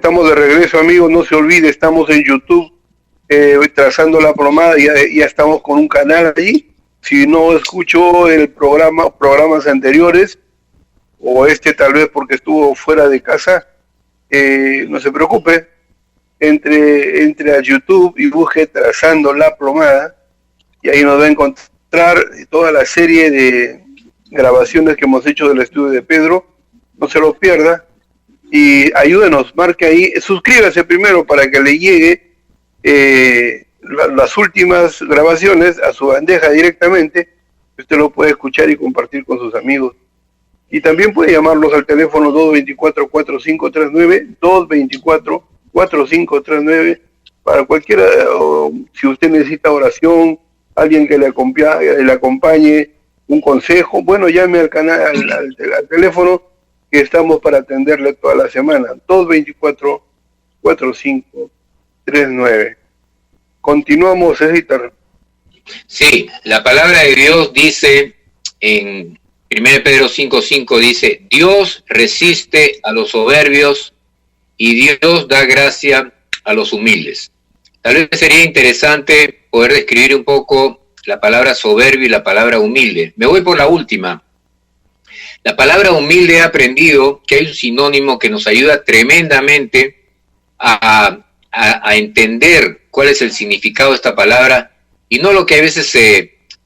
Estamos de regreso, amigos. No se olvide, estamos en YouTube, trazando la plomada. Ya estamos con un canal allí. Si no escuchó el programas anteriores, o tal vez porque estuvo fuera de casa, no se preocupe. Entre a YouTube y busque Trazando la Plomada, y ahí nos va a encontrar toda la serie de grabaciones que hemos hecho del estudio de Pedro. No se lo pierda. Y ayúdenos, marque ahí, suscríbase primero para que le llegue las últimas grabaciones a su bandeja directamente. Usted lo puede escuchar y compartir con sus amigos. Y también puede llamarlos al teléfono 224-4539, 224-4539, para cualquiera, si usted necesita oración, alguien que le acompañe, un consejo, bueno, llame al canal, al teléfono, que estamos para atenderle toda la semana, 224-4539. Continuamos, Editor. Sí, la palabra de Dios dice en 1 Pedro 5:5, dice: Dios resiste a los soberbios y Dios da gracia a los humildes. Tal vez sería interesante poder describir un poco la palabra soberbio y la palabra humilde. Me voy por la última. La palabra humilde, he aprendido que hay un sinónimo que nos ayuda tremendamente a entender cuál es el significado de esta palabra, y no lo que a veces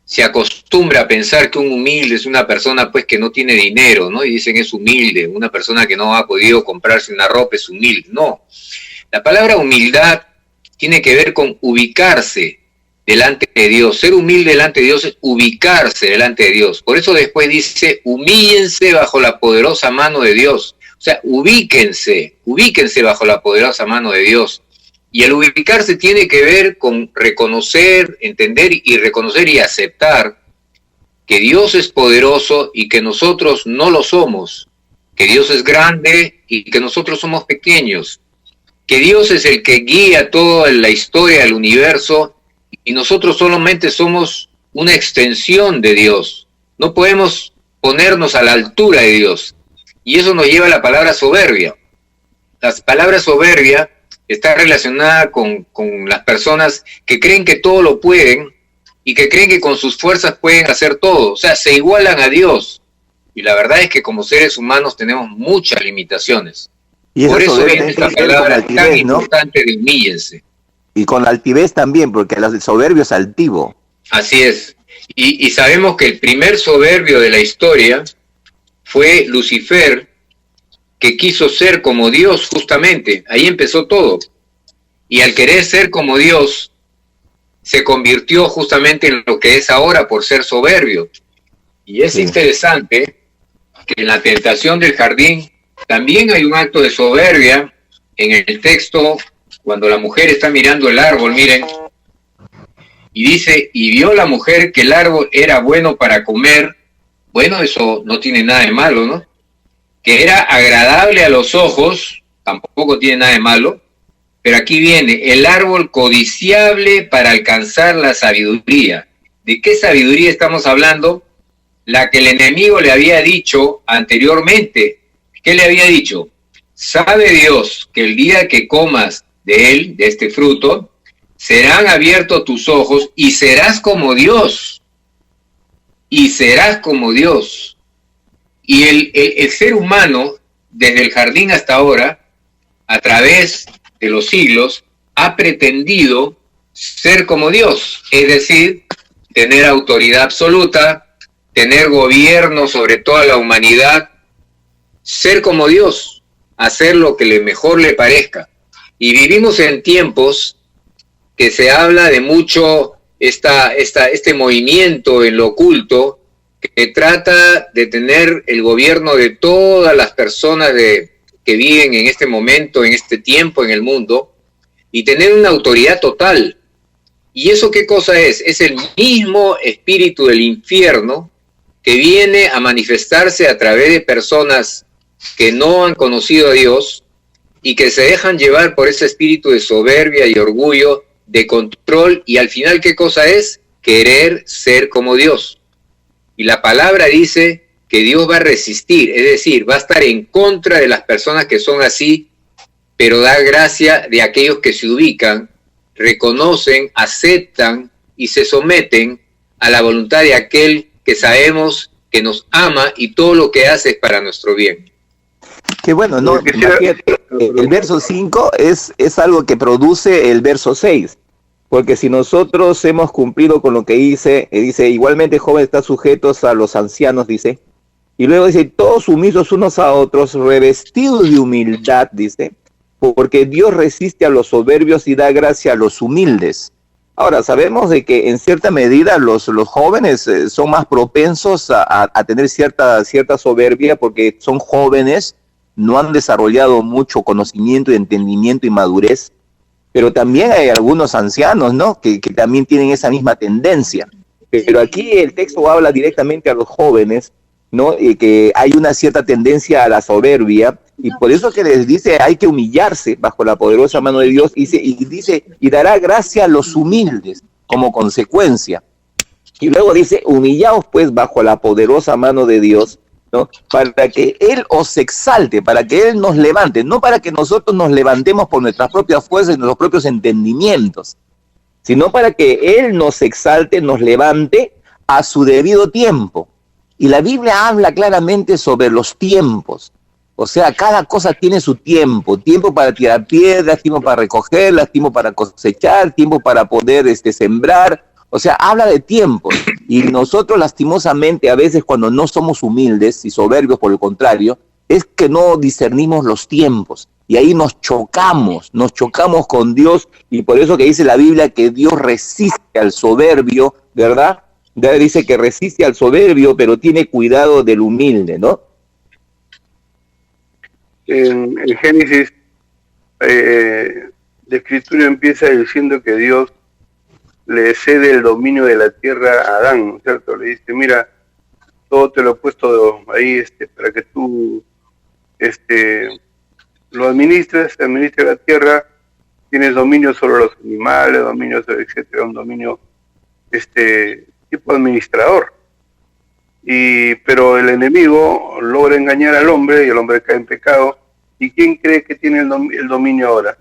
se acostumbra a pensar, que un humilde es una persona pues que no tiene dinero, ¿no? Y dicen es humilde, una persona que no ha podido comprarse una ropa es humilde. No, la palabra humildad tiene que ver con ubicarse delante de Dios. Ser humilde delante de Dios es ubicarse delante de Dios. Por eso después dice: humíllense bajo la poderosa mano de Dios. O sea, ubíquense bajo la poderosa mano de Dios. Y el ubicarse tiene que ver con reconocer, entender y reconocer y aceptar que Dios es poderoso y que nosotros no lo somos, que Dios es grande y que nosotros somos pequeños, que Dios es el que guía toda la historia del universo y nosotros solamente somos una extensión de Dios. No podemos ponernos a la altura de Dios. Y eso nos lleva a la palabra soberbia. La palabra soberbia está relacionada con las personas que creen que todo lo pueden y que creen que con sus fuerzas pueden hacer todo. O sea, se igualan a Dios. Y la verdad es que como seres humanos tenemos muchas limitaciones. Y por eso viene esta palabra altivez, tan ¿no? importante de humíllense. Y con la altivez también, porque el soberbio es altivo. Así es. Y sabemos que el primer soberbio de la historia fue Lucifer, que quiso ser como Dios justamente. Ahí empezó todo. Y al querer ser como Dios, se convirtió justamente en lo que es ahora por ser soberbio. Y es interesante que en la tentación del jardín también hay un acto de soberbia en el texto, cuando la mujer está mirando el árbol, miren, y dice: y vio la mujer que el árbol era bueno para comer. Bueno, eso no tiene nada de malo, ¿no? Que era agradable a los ojos, tampoco tiene nada de malo, pero aquí viene: el árbol codiciable para alcanzar la sabiduría. ¿De qué sabiduría estamos hablando? La que el enemigo le había dicho anteriormente. ¿Qué le había dicho? Sabe Dios que el día que comas de él, de este fruto, serán abiertos tus ojos y serás como Dios. Y serás como Dios. Y el ser humano, desde el jardín hasta ahora, a través de los siglos, ha pretendido ser como Dios, es decir, tener autoridad absoluta, tener gobierno sobre toda la humanidad, ser como Dios, hacer lo que mejor le parezca. Y vivimos en tiempos que se habla de mucho este movimiento en lo oculto, que trata de tener el gobierno de todas las personas que viven en este momento, en este tiempo en el mundo, y tener una autoridad total. ¿Y eso qué cosa es? Es el mismo espíritu del infierno que viene a manifestarse a través de personas que no han conocido a Dios y que se dejan llevar por ese espíritu de soberbia y orgullo, de control, y al final ¿qué cosa es? Querer ser como Dios. Y la palabra dice que Dios va a resistir, es decir, va a estar en contra de las personas que son así, pero da gracia de aquellos que se ubican, reconocen, aceptan y se someten a la voluntad de aquel que sabemos que nos ama y todo lo que hace es para nuestro bien. Que bueno, no, imagínate, el verso 5 es algo que produce el verso 6, porque si nosotros hemos cumplido con lo que dice, igualmente jóvenes están sujetos a los ancianos, dice, y luego dice, todos sumisos unos a otros, revestidos de humildad, dice, porque Dios resiste a los soberbios y da gracia a los humildes. Ahora, sabemos de que en cierta medida los jóvenes son más propensos a tener cierta soberbia porque son jóvenes, no han desarrollado mucho conocimiento, entendimiento y madurez, pero también hay algunos ancianos, ¿no?, que también tienen esa misma tendencia. Pero aquí el texto habla directamente a los jóvenes, ¿no?, y que hay una cierta tendencia a la soberbia, y por eso que les dice hay que humillarse bajo la poderosa mano de Dios, y dice, y dará gracia a los humildes como consecuencia. Y luego dice, humillaos pues bajo la poderosa mano de Dios, ¿no?, para que Él os exalte, para que Él nos levante, no para que nosotros nos levantemos por nuestras propias fuerzas y nuestros propios entendimientos, sino para que Él nos exalte, nos levante a su debido tiempo. Y la Biblia habla claramente sobre los tiempos. O sea, cada cosa tiene su tiempo. Tiempo para tirar piedras, tiempo para recogerlas, tiempo para cosechar, tiempo para poder sembrar. O sea, habla de tiempos. Y nosotros lastimosamente a veces cuando no somos humildes y soberbios por el contrario, es que no discernimos los tiempos. Y ahí nos chocamos con Dios. Y por eso que dice la Biblia que Dios resiste al soberbio, ¿verdad? Dice que resiste al soberbio, pero tiene cuidado del humilde, ¿no? En Génesis, la escritura empieza diciendo que Dios le cede el dominio de la tierra a Adán, ¿cierto? Le dice, mira, todo te lo he puesto ahí para que tú lo administres la tierra, tienes dominio sobre los animales, dominio sobre, etcétera, un dominio tipo administrador. Pero el enemigo logra engañar al hombre y el hombre cae en pecado. ¿Y quién cree que tiene el dominio ahora?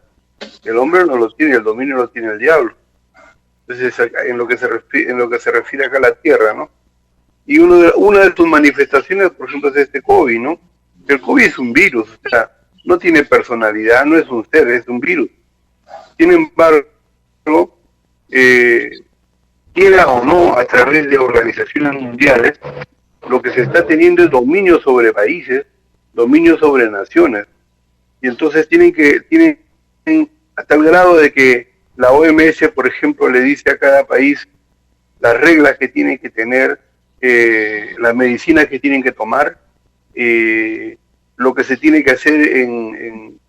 El hombre no lo tiene, el dominio lo tiene el diablo. Entonces, en lo que se refiere acá a la tierra, ¿no? Y una de sus manifestaciones, por ejemplo, es COVID, ¿no? El COVID es un virus, o sea, no tiene personalidad, no es un ser, es un virus. Sin embargo, quiera o no, a través de organizaciones mundiales, lo que se está teniendo es dominio sobre países, dominio sobre naciones. Y entonces tienen hasta el grado de que la OMS, por ejemplo, le dice a cada país las reglas que tienen que tener, las medicinas que tienen que tomar, lo que se tiene que hacer en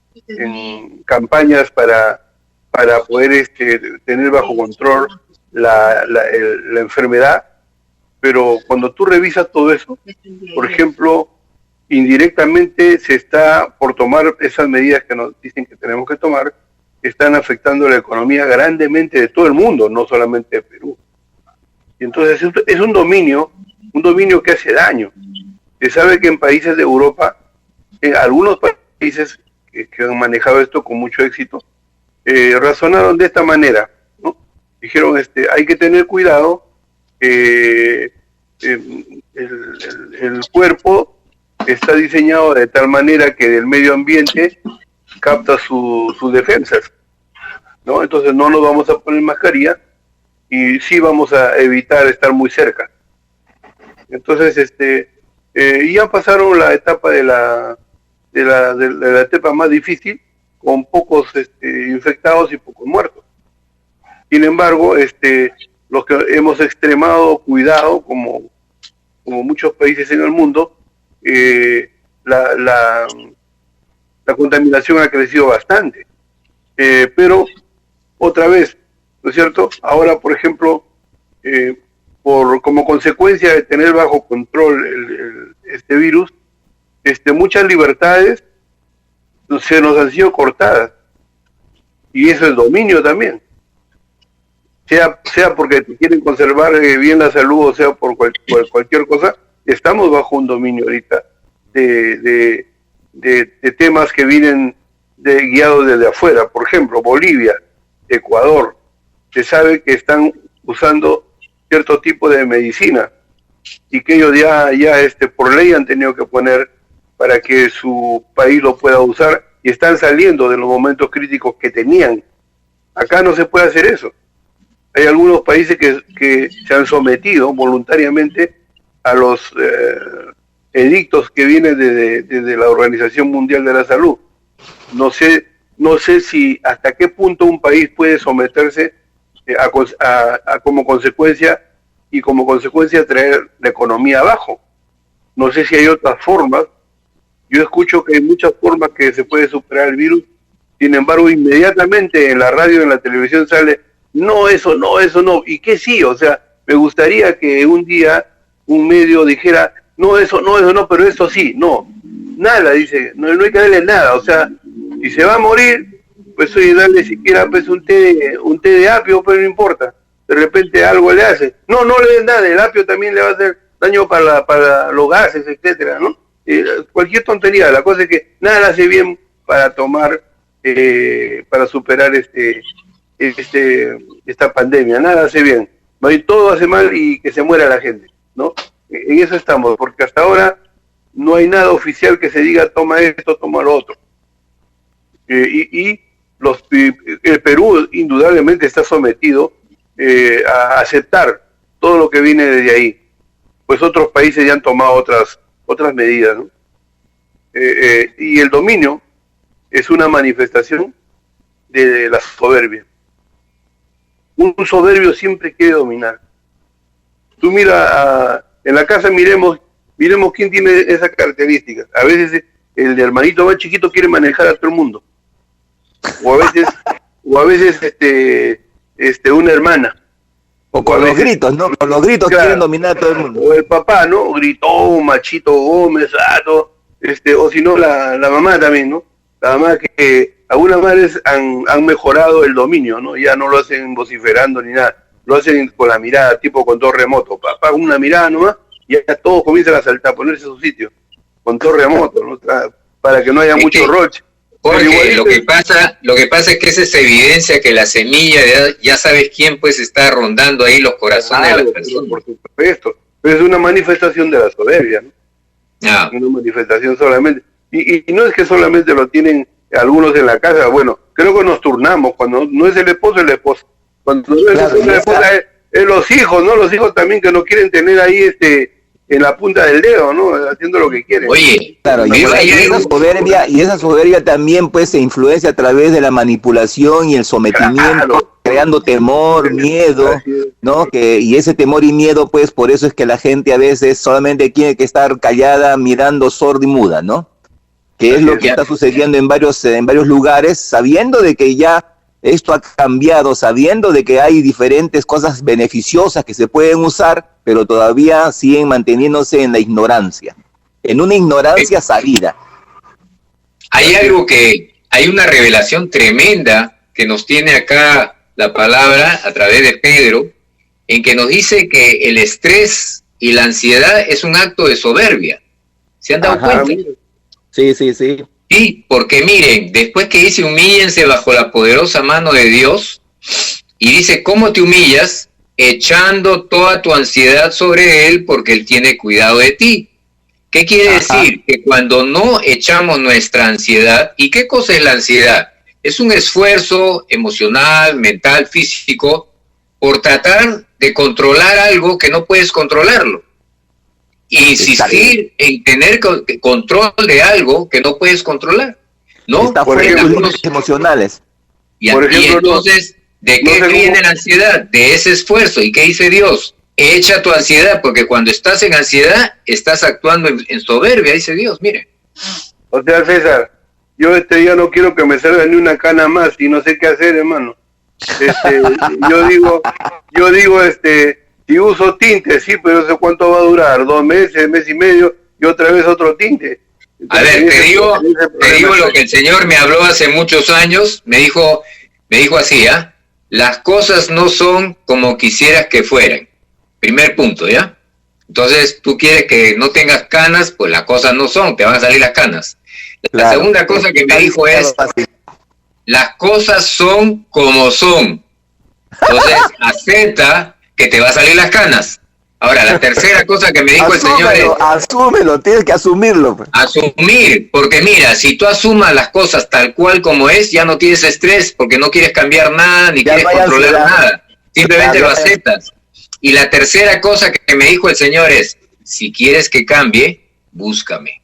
campañas para poder tener bajo control la enfermedad. Pero cuando tú revisas todo eso, por ejemplo, indirectamente se está por tomar esas medidas que nos dicen que tenemos que tomar, están afectando la economía grandemente de todo el mundo, no solamente de Perú. Y entonces es un dominio que hace daño. Se sabe que en países de Europa, en algunos países que han manejado esto con mucho éxito, razonaron de esta manera, ¿no? Dijeron, hay que tener cuidado, el cuerpo está diseñado de tal manera que del medio ambiente capta sus defensas, ¿no? Entonces no nos vamos a poner mascarilla y sí vamos a evitar estar muy cerca. Entonces, ya pasaron la etapa de la etapa más difícil, con pocos infectados y pocos muertos. Sin embargo, los que hemos extremado cuidado, como muchos países en el mundo, la contaminación ha crecido bastante. Pero, otra vez, ¿no es cierto? Ahora, por ejemplo, como consecuencia de tener bajo control este virus, muchas libertades se nos han sido cortadas. Y eso es dominio también. Sea porque quieren conservar bien la salud, o sea por cualquier cosa, estamos bajo un dominio ahorita de temas que vienen guiados desde afuera. Por ejemplo, Bolivia, Ecuador, se sabe que están usando cierto tipo de medicina y que ellos ya por ley han tenido que poner para que su país lo pueda usar, y están saliendo de los momentos críticos que tenían. Acá no se puede hacer eso. Hay algunos países que se han sometido voluntariamente a los edictos que vienen desde la Organización Mundial de la Salud. No sé si hasta qué punto un país puede someterse como consecuencia traer la economía abajo. No sé si hay otras formas. Yo escucho que hay muchas formas que se puede superar el virus. Sin embargo, inmediatamente en la radio, en la televisión sale, no, eso no. ¿Y qué sí? O sea, me gustaría que un día un medio dijera, no, eso no, pero eso sí. No, nada, dice, no hay que darle nada. O sea, si se va a morir, pues oye, darle siquiera pues un té de apio, pero no importa. De repente algo le hace. No le den nada, el apio también le va a hacer daño para los gases, etcétera, ¿no? Cualquier tontería. La cosa es que nada le hace bien para tomar, para superar esta pandemia. Nada hace bien. ¿No? Y todo hace mal y que se muera la gente, ¿no? En eso estamos, porque hasta ahora no hay nada oficial que se diga toma esto, toma lo otro. El Perú indudablemente está sometido a aceptar todo lo que viene desde ahí. Pues otros países ya han tomado otras medidas, ¿no? Y el dominio es una manifestación de la soberbia. Un soberbio siempre quiere dominar. Tú mira, en la casa miremos quién tiene esas características. A veces el hermanito más chiquito quiere manejar a todo el mundo. O a veces una hermana. O con los gritos, ¿no? Con los gritos, claro, quieren dominar a todo el mundo. O el papá, ¿no? Gritó, Machito Gómez, o si no, la mamá también, ¿no? La mamá que algunas madres han mejorado el dominio, ¿no? Ya no lo hacen vociferando ni nada. Lo hacen con la mirada, tipo control remoto. Papá, una mirada nomás, y ya todos comienzan a saltar, a ponerse a su sitio. Control remoto, ¿no? Para que no haya mucho roche. Porque lo que pasa es que esa es evidencia que la semilla, ya sabes quién pues está rondando ahí los corazones de las personas. Por supuesto, pero es una manifestación de la soberbia, ¿no? Una manifestación solamente. Y no es que solamente lo tienen algunos en la casa, bueno, creo que nos turnamos, cuando no es el esposo, es la esposa. Cuando no es la esposa, es los hijos, ¿no? Los hijos también que no quieren tener ahí en la punta del dedo, ¿no? Haciendo lo que quieren. Oye, claro, y esa soberbia también pues se influencia a través de la manipulación y el sometimiento, claro, creando temor, miedo, ¿no? Y ese temor y miedo, pues por eso es que la gente a veces solamente tiene que estar callada, mirando sorda y muda, ¿no? Que es lo que está sucediendo en varios lugares, sabiendo de que ya esto ha cambiado, sabiendo de que hay diferentes cosas beneficiosas que se pueden usar, pero todavía siguen manteniéndose en la ignorancia, en una ignorancia sabida. Hay una revelación tremenda que nos tiene acá la palabra a través de Pedro, en que nos dice que el estrés y la ansiedad es un acto de soberbia. ¿Se han dado cuenta? Sí. Sí, porque miren, después que dice humíllense bajo la poderosa mano de Dios, y dice, ¿cómo te humillas? Echando toda tu ansiedad sobre Él, porque Él tiene cuidado de ti. ¿Qué quiere decir? Que cuando no echamos nuestra ansiedad, ¿y qué cosa es la ansiedad? Es un esfuerzo emocional, mental, físico, por tratar de controlar algo que no puedes controlarlo. Insistir en tener control de algo que no puedes controlar, ¿no? Está fuera de los límites emocionales. Y entonces, ¿de qué viene la ansiedad? De ese esfuerzo. ¿Y qué dice Dios? Echa tu ansiedad, porque cuando estás en ansiedad, estás actuando en soberbia, dice Dios, mire. O sea, César, yo este día no quiero que me salga ni una cana más y no sé qué hacer, hermano. Yo digo, si uso tinte, sí, pero no sé cuánto va a durar, 2 meses, mes y medio, y otra vez otro tinte. Entonces, a ver, te digo lo que el Señor me habló hace muchos años, me dijo así, las cosas no son como quisieras que fueran. Primer punto, ¿ya? Entonces, tú quieres que no tengas canas, pues las cosas no son, te van a salir las canas. La segunda cosa que me dijo es, las cosas son como son. Entonces, acepta que te va a salir las canas. Ahora, la tercera cosa que me dijo el Señor es... Asúmelo, tienes que asumirlo. Asumir, porque mira, si tú asumas las cosas tal cual como es, ya no tienes estrés, porque no quieres cambiar nada, ni quieres controlar nada. Simplemente lo aceptas. Y la tercera cosa que me dijo el Señor es, si quieres que cambie, búscame.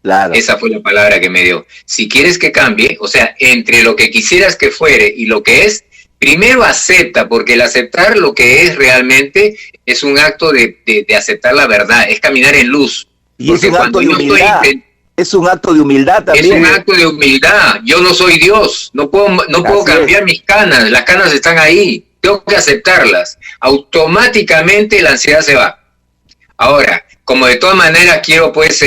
Claro. Esa fue la palabra que me dio. Si quieres que cambie, o sea, entre lo que quisieras que fuere y lo que es, primero acepta, porque el aceptar lo que es realmente es un acto de aceptar la verdad, es caminar en luz. Y es un acto de humildad. Es un acto de humildad también. Es un acto de humildad. Yo no soy Dios. No puedo cambiar mis canas. Las canas están ahí. Tengo que aceptarlas. Automáticamente la ansiedad se va. Ahora, como de todas maneras quiero pues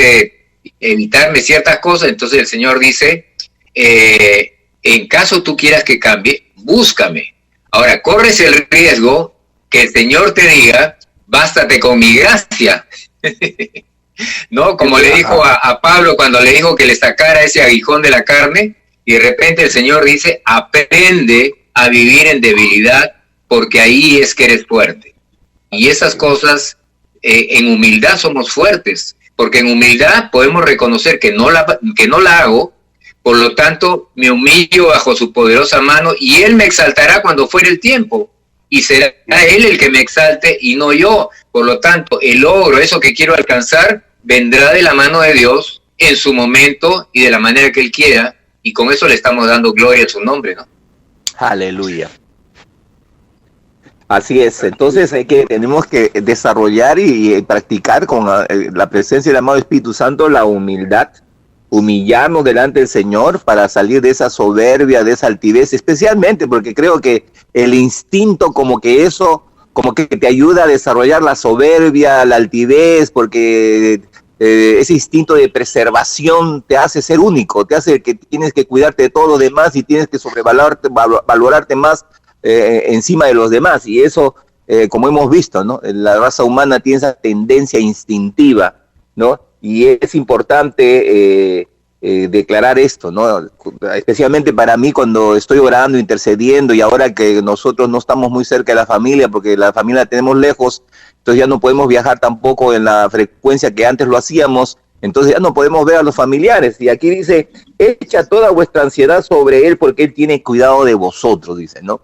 evitarme ciertas cosas, entonces el Señor dice, en caso tú quieras que cambie, búscame. Ahora, corres el riesgo que el Señor te diga, bástate con mi gracia. ¿No? Como le dijo a Pablo cuando le dijo que le sacara ese aguijón de la carne, y de repente el Señor dice, aprende a vivir en debilidad, porque ahí es que eres fuerte. Y esas cosas, en humildad somos fuertes, porque en humildad podemos reconocer que no la hago, por lo tanto me humillo bajo su poderosa mano, y Él me exaltará cuando fuere el tiempo, y será Él el que me exalte y no yo. Por lo tanto, el logro, eso que quiero alcanzar, vendrá de la mano de Dios en su momento y de la manera que Él quiera, y con eso le estamos dando gloria a su nombre, ¿no? Aleluya. Así es, entonces tenemos que desarrollar y practicar con la presencia del amado Espíritu Santo la humildad, humillarnos delante del Señor para salir de esa soberbia, de esa altivez, especialmente porque creo que el instinto como que eso, como que te ayuda a desarrollar la soberbia, la altivez, porque ese instinto de preservación te hace ser único, te hace que tienes que cuidarte de todo lo demás y tienes que valorarte más encima de los demás, y eso, como hemos visto, ¿no? La raza humana tiene esa tendencia instintiva, ¿no? Y es importante declarar esto, ¿no? Especialmente para mí cuando estoy orando, intercediendo, y ahora que nosotros no estamos muy cerca de la familia, porque la familia la tenemos lejos, entonces ya no podemos viajar tampoco en la frecuencia que antes lo hacíamos, entonces ya no podemos ver a los familiares, y aquí dice, echa toda vuestra ansiedad sobre Él, porque Él tiene cuidado de vosotros, dice, ¿no?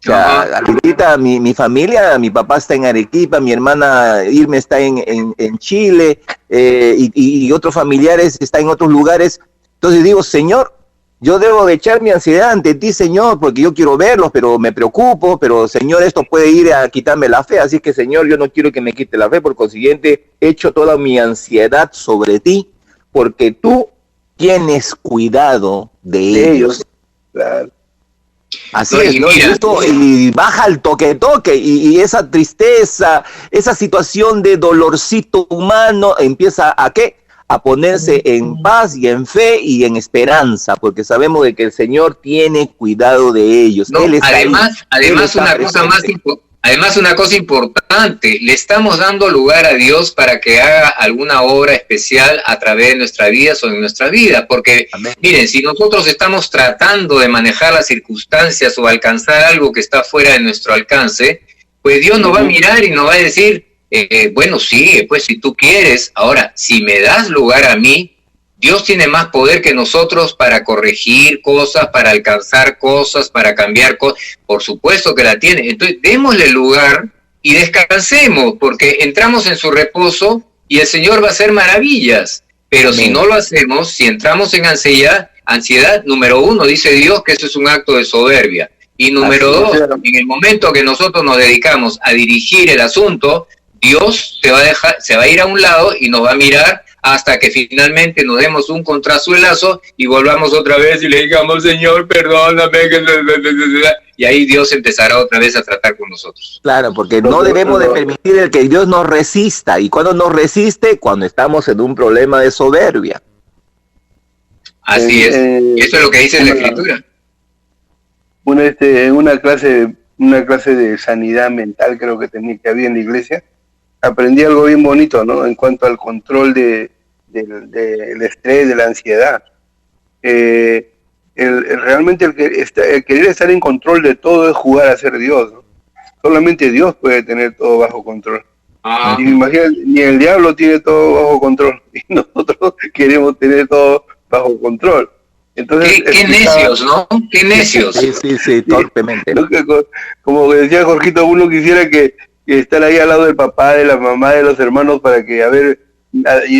O sea, ahorita mi familia, mi papá está en Arequipa, mi hermana Irme está en Chile, y otros familiares están en otros lugares. Entonces digo, Señor, yo debo de echar mi ansiedad ante ti, Señor, porque yo quiero verlos, pero me preocupo, pero Señor, esto puede ir a quitarme la fe, así que Señor, yo no quiero que me quite la fe, por consiguiente, echo toda mi ansiedad sobre ti, porque tú tienes cuidado de ellos. Claro. Así no, es, ¿no? Y baja el toque, y esa tristeza, esa situación de dolorcito humano empieza a ¿qué? A ponerse en paz y en fe y en esperanza, porque sabemos de que el Señor tiene cuidado de ellos. No, además una cosa importante, le estamos dando lugar a Dios para que haga alguna obra especial a través de nuestra vida o en nuestra vida, porque amén. Miren, si nosotros estamos tratando de manejar las circunstancias o alcanzar algo que está fuera de nuestro alcance, pues Dios nos va a mirar y nos va a decir, bueno, sí, pues si tú quieres, ahora, si me das lugar a mí, Dios tiene más poder que nosotros para corregir cosas, para alcanzar cosas, para cambiar cosas. Por supuesto que la tiene. Entonces, démosle lugar y descansemos, porque entramos en su reposo y el Señor va a hacer maravillas. Pero amén. Si no lo hacemos, si entramos en ansiedad, número uno, dice Dios que eso es un acto de soberbia. Y número dos, en el momento que nosotros nos dedicamos a dirigir el asunto, Dios se va a ir a un lado y nos va a mirar hasta que finalmente nos demos un contrasuelazo y volvamos otra vez y le digamos, Señor, perdóname. Y ahí Dios empezará otra vez a tratar con nosotros. Claro, porque no debemos de permitir el que Dios nos resista. ¿Y cuando nos resiste? Cuando estamos en un problema de soberbia. Así es. Eso es lo que dice la Escritura. Una clase de sanidad mental creo que había en la iglesia. Aprendí algo bien bonito, ¿no? En cuanto al control de del estrés, de la ansiedad. Realmente el querer estar en control de todo es jugar a ser Dios, ¿no? Solamente Dios puede tener todo bajo control. Y imagínate, ni el diablo tiene todo bajo control y nosotros queremos tener todo bajo control. Entonces, qué necios, ¿no? Qué necios. Sí, torpemente. Como decía Jorgito, uno quisiera que estar ahí al lado del papá, de la mamá, de los hermanos para que,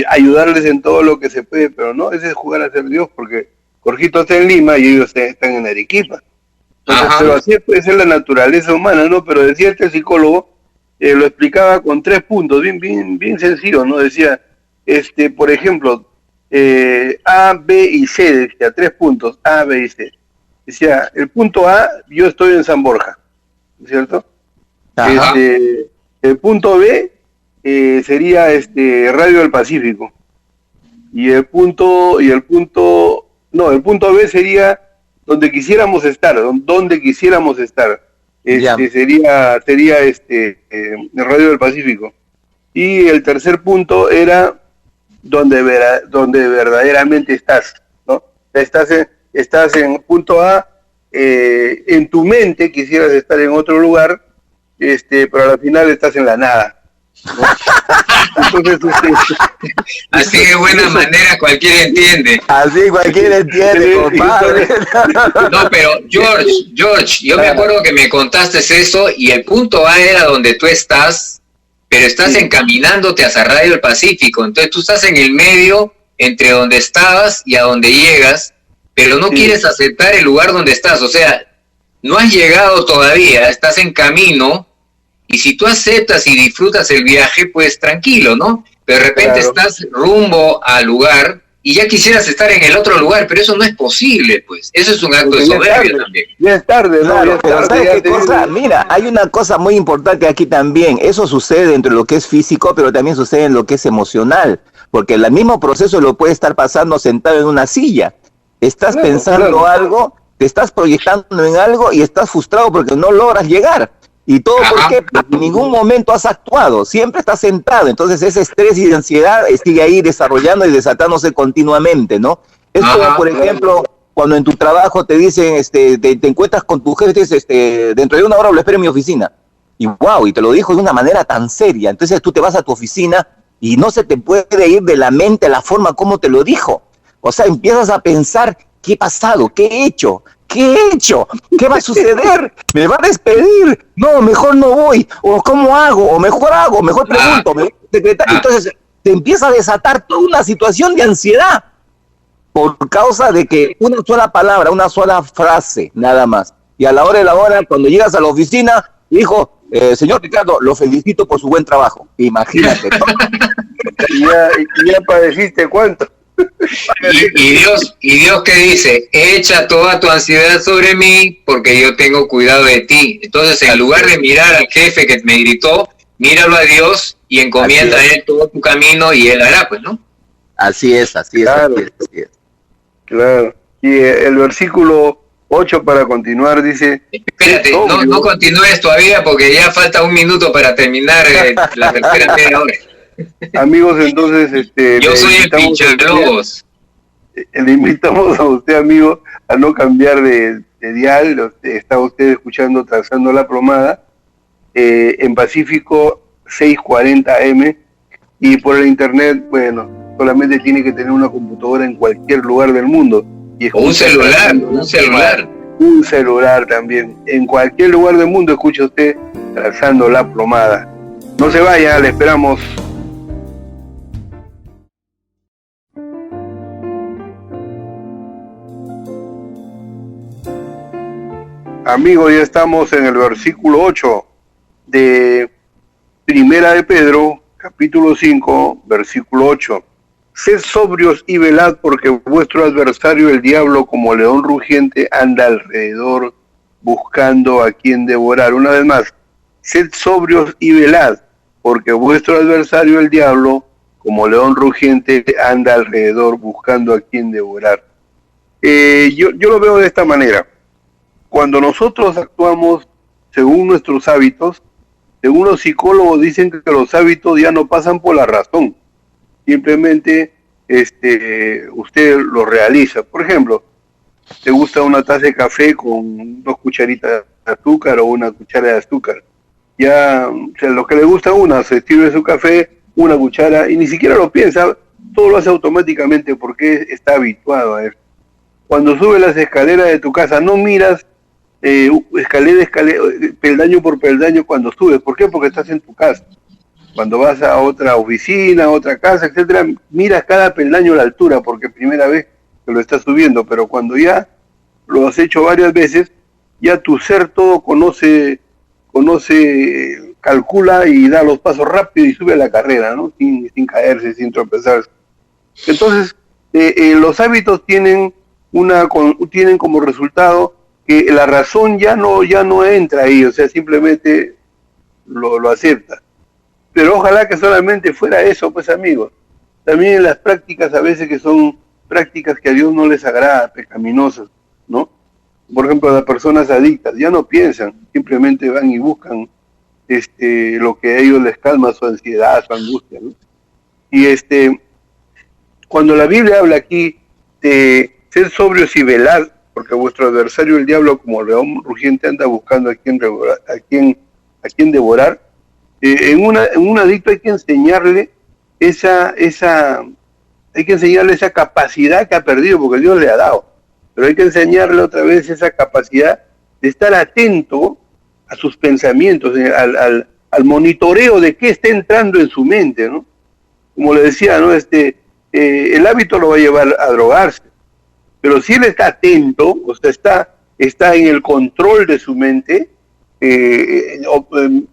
ayudarles en todo lo que se puede, pero no, ese es jugar a ser Dios, porque Jorgito está en Lima y ellos están en Arequipa. Entonces, pero así puede ser la naturaleza humana, ¿no? Pero decía este psicólogo, lo explicaba con 3 puntos, bien sencillo, ¿no? Decía, por ejemplo, A, B y C, decía 3 puntos, A, B y C. Decía, el punto A, yo estoy en San Borja, ¿cierto? El punto B sería Radio del Pacífico. El punto B sería donde quisiéramos estar, sería Radio del Pacífico. Y el tercer punto era donde verdaderamente estás, ¿no? Estás en punto A, en tu mente quisieras estar en otro lugar, pero al final estás en la nada, ¿no? Entonces, así de buena manera cualquiera entiende. Así cualquiera entiende, compadre. No, pero George, yo me acuerdo que me contaste eso y el punto A era donde tú estás, pero estás encaminándote hacia Radio del Pacífico. Entonces tú estás en el medio entre donde estabas y a donde llegas, pero no quieres aceptar el lugar donde estás. O sea, no has llegado todavía, estás en camino. Y si tú aceptas y disfrutas el viaje, pues tranquilo, ¿no? Pero de repente estás rumbo al lugar y ya quisieras estar en el otro lugar, pero eso no es posible, pues. Eso es un acto de soberbia también. Ya es tarde, ¿no? Claro, pero ¿sabes qué cosa? Mira, hay una cosa muy importante aquí también. Eso sucede dentro de lo que es físico, pero también sucede en lo que es emocional. Porque el mismo proceso lo puede estar pasando sentado en una silla. Estás pensando algo, te estás proyectando en algo y estás frustrado porque no logras llegar. ¿Y todo por qué? Porque en ningún momento has actuado, siempre estás sentado, entonces ese estrés y ansiedad sigue ahí desarrollando y desatándose continuamente, ¿no? Es como, por ejemplo, cuando en tu trabajo te dicen, te encuentras con tu jefe, dices, dentro de 1 hora lo espero en mi oficina, y y te lo dijo de una manera tan seria, entonces tú te vas a tu oficina y no se te puede ir de la mente la forma como te lo dijo, o sea, empiezas a pensar, ¿qué ha pasado? ¿Qué he hecho? ¿Qué he hecho? ¿Qué va a suceder? ¿Me va a despedir? No, mejor no voy. ¿O cómo hago? ¿O mejor hago? ¿Mejor pregunto? Entonces te empieza a desatar toda una situación de ansiedad por causa de que una sola palabra, una sola frase, nada más. Y a la hora de la hora, cuando llegas a la oficina, dijo, señor Ricardo, lo felicito por su buen trabajo. Imagínate, ¿no? ya padeciste cuánto. Y Dios ¿qué dice? Echa toda tu ansiedad sobre mí porque yo tengo cuidado de ti. Entonces, en lugar de mirar al jefe que me gritó, míralo a Dios y encomienda a Él todo tu camino y Él hará, pues, ¿no? Así es. Claro. Claro. Y el versículo 8 para continuar dice... Espérate, no continúes todavía porque ya falta 1 minuto para terminar la tercera media hora. Amigos, entonces, yo soy el pinchaglobos. Le invitamos a usted, amigo, a no cambiar de dial. Está usted escuchando Trazando la Plomada en Pacífico 640 AM y por el internet, bueno, solamente tiene que tener una computadora en cualquier lugar del mundo. O un celular. Un celular también. En cualquier lugar del mundo escucha usted Trazando la Plomada. No se vaya, le esperamos. Amigos, ya estamos en el versículo 8 de Primera de Pedro, capítulo 5, versículo 8. Sed sobrios y velad, porque vuestro adversario, el diablo, como león rugiente, anda alrededor buscando a quien devorar. Una vez más, sed sobrios y velad, porque vuestro adversario, el diablo, como león rugiente, anda alrededor buscando a quien devorar. Yo lo veo de esta manera. Cuando nosotros actuamos según nuestros hábitos, según los psicólogos dicen que los hábitos ya no pasan por la razón, simplemente usted lo realiza. Por ejemplo, te gusta una taza de café con 2 cucharitas de azúcar o una cuchara de azúcar. Ya, o sea, lo que le gusta a una, se sirve su café, una cuchara, y ni siquiera lo piensa, todo lo hace automáticamente porque está habituado a eso. Cuando subes las escaleras de tu casa, no miras escalera, peldaño por peldaño cuando subes. ¿Por qué? Porque estás en tu casa. Cuando vas a otra oficina, a otra casa, etcétera, miras cada peldaño a la altura, porque primera vez que lo estás subiendo, pero cuando ya lo has hecho varias veces, ya tu ser todo conoce, calcula y da los pasos rápido y sube a la carrera, ¿no? Sin caerse, sin tropezarse. Entonces, los hábitos tienen como resultado que la razón ya no entra ahí, o sea, simplemente lo acepta. Pero ojalá que solamente fuera eso, pues amigos. También en las prácticas a veces que son prácticas que a Dios no les agrada, pecaminosas, ¿no? Por ejemplo, las personas adictas ya no piensan, simplemente van y buscan lo que a ellos les calma su ansiedad, su angustia, ¿no? Y cuando la Biblia habla aquí de ser sobrios y velad, porque vuestro adversario el diablo como león rugiente anda buscando a quien devorar, en un adicto hay que enseñarle esa capacidad que ha perdido, porque Dios le ha dado, pero hay que enseñarle otra vez esa capacidad de estar atento a sus pensamientos, al monitoreo de qué está entrando en su mente, ¿no? Como le decía, ¿no? El hábito lo va a llevar a drogarse, pero si él está atento, o sea, está en el control de su mente,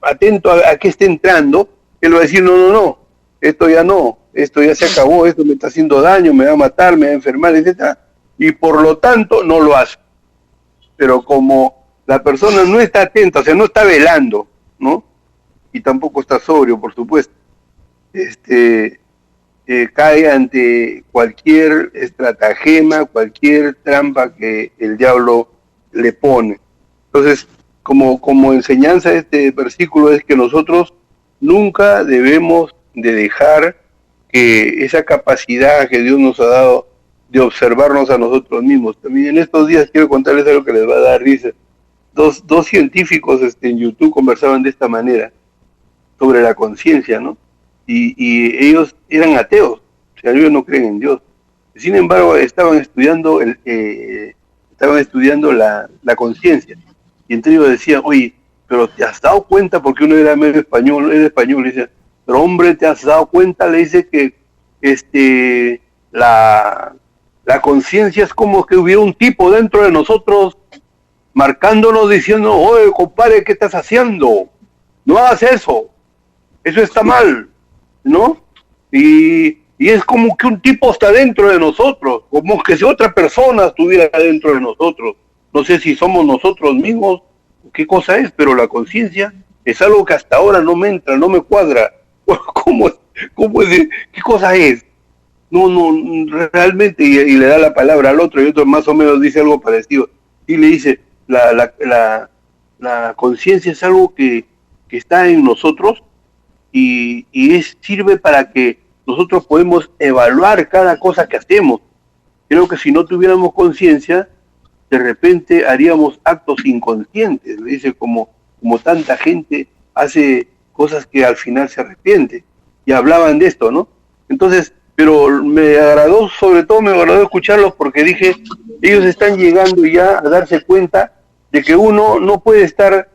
atento a qué está entrando, él va a decir, no, esto ya se acabó, esto me está haciendo daño, me va a matar, me va a enfermar, etc. Y por lo tanto no lo hace. Pero como la persona no está atenta, o sea, no está velando, ¿no? Y tampoco está sobrio, por supuesto, cae ante cualquier estratagema, cualquier trampa que el diablo le pone. Entonces, como enseñanza de este versículo es que nosotros nunca debemos de dejar que esa capacidad que Dios nos ha dado de observarnos a nosotros mismos. También en estos días quiero contarles algo que les va a dar risa. Dos científicos en YouTube conversaban de esta manera sobre la conciencia, ¿no? Y ellos eran ateos, o sea, ellos no creen en Dios. Sin embargo, estaban estudiando la conciencia. Y entre ellos decían, oye, pero ¿te has dado cuenta? Porque uno era medio español, le dice, pero hombre, ¿te has dado cuenta? Le dice que la conciencia es como que hubiera un tipo dentro de nosotros marcándonos, diciendo, oye, compadre, ¿qué estás haciendo? No hagas eso está mal, ¿no? Y es como que un tipo está dentro de nosotros, como que si otra persona estuviera dentro de nosotros. No sé si somos nosotros mismos, qué cosa es, pero la conciencia es algo que hasta ahora no me entra, no me cuadra. ¿Cómo es? ¿Qué cosa es? No, realmente, y le da la palabra al otro, y otro más o menos dice algo parecido. Y le dice, la conciencia es algo que está en nosotros y sirve para que nosotros podemos evaluar cada cosa que hacemos. Creo que si no tuviéramos conciencia, de repente haríamos actos inconscientes, le dice, como tanta gente hace cosas que al final se arrepiente, y hablaban de esto, ¿no? Entonces, pero sobre todo me agradó escucharlos porque dije, ellos están llegando ya a darse cuenta de que uno no puede estar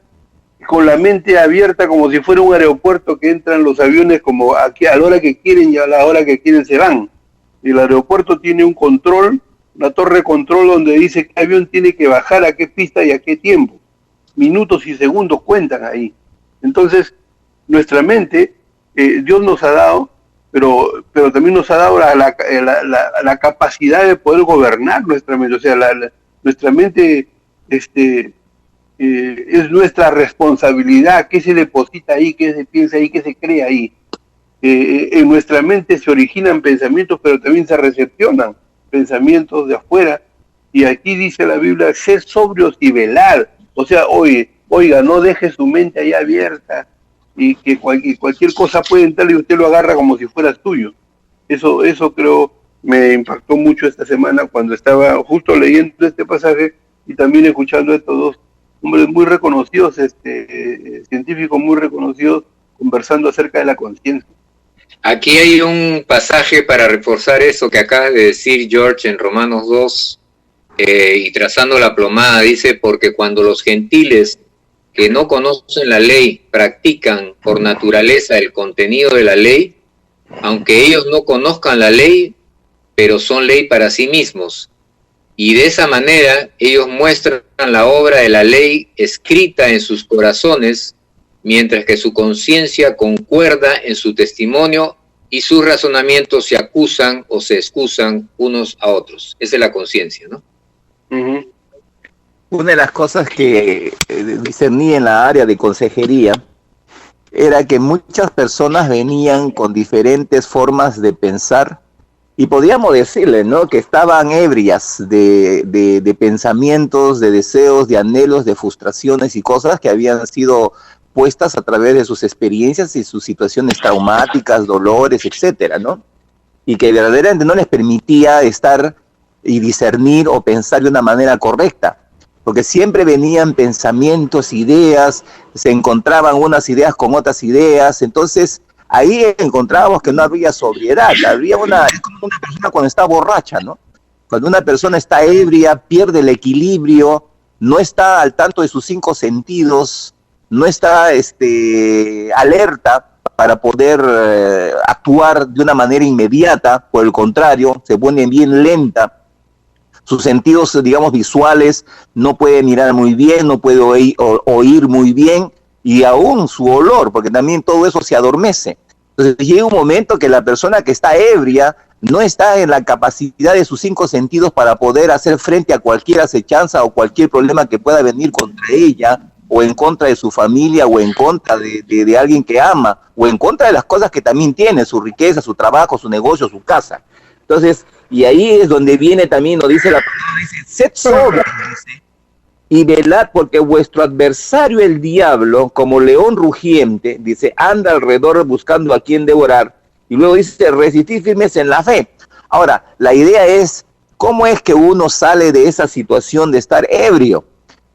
con la mente abierta como si fuera un aeropuerto que entran los aviones como aquí a la hora que quieren y a la hora que quieren se van. El aeropuerto tiene un control, una torre de control donde dice qué avión tiene que bajar, a qué pista y a qué tiempo. Minutos y segundos cuentan ahí. Entonces, nuestra mente, Dios nos ha dado, pero también nos ha dado la capacidad de poder gobernar nuestra mente. O sea, nuestra mente es nuestra responsabilidad, qué se deposita ahí, qué se piensa ahí, qué se cree ahí. En nuestra mente se originan pensamientos, pero también se recepcionan pensamientos de afuera. Y aquí dice la Biblia, sed sobrios y velar. O sea, oiga, no deje su mente ahí abierta y que cualquier cosa puede entrar y usted lo agarra como si fuera suyo. Eso creo me impactó mucho esta semana cuando estaba justo leyendo este pasaje y también escuchando a estos dos hombres muy reconocidos, científicos muy reconocidos, conversando acerca de la conciencia. Aquí hay un pasaje para reforzar eso que acaba de decir George en Romanos 2, y trazando la plomada, dice, porque cuando los gentiles que no conocen la ley practican por naturaleza el contenido de la ley, aunque ellos no conozcan la ley, pero son ley para sí mismos, y de esa manera ellos muestran la obra de la ley escrita en sus corazones, mientras que su conciencia concuerda en su testimonio y sus razonamientos se acusan o se excusan unos a otros. Esa es la conciencia, ¿no? Uh-huh. Una de las cosas que discerní en la área de consejería era que muchas personas venían con diferentes formas de pensar y podríamos decirle, ¿no?, que estaban ebrias de pensamientos, de deseos, de anhelos, de frustraciones y cosas que habían sido puestas a través de sus experiencias y sus situaciones traumáticas, dolores, etcétera, ¿no? Y que verdaderamente no les permitía estar y discernir o pensar de una manera correcta, porque siempre venían pensamientos, ideas, se encontraban unas ideas con otras ideas, entonces ahí encontrábamos que no había sobriedad, había es como una persona cuando está borracha, ¿no? Cuando una persona está ebria, pierde el equilibrio, no está al tanto de sus 5 sentidos, no está alerta para poder actuar de una manera inmediata, por el contrario, se pone bien lenta. Sus sentidos, digamos, visuales, no puede mirar muy bien, no puede oír muy bien, y aún su olor, porque también todo eso se adormece. Entonces llega un momento que la persona que está ebria no está en la capacidad de sus 5 sentidos para poder hacer frente a cualquier acechanza o cualquier problema que pueda venir contra ella, o en contra de su familia, o en contra de alguien que ama, o en contra de las cosas que también tiene, su riqueza, su trabajo, su negocio, su casa. Entonces, y ahí es donde viene también, nos dice la palabra, dice, sed sobrios, dice, y velad, porque vuestro adversario el diablo, como león rugiente, dice, anda alrededor buscando a quien devorar, y luego dice, resistid firmes en la fe. Ahora, la idea es, ¿cómo es que uno sale de esa situación de estar ebrio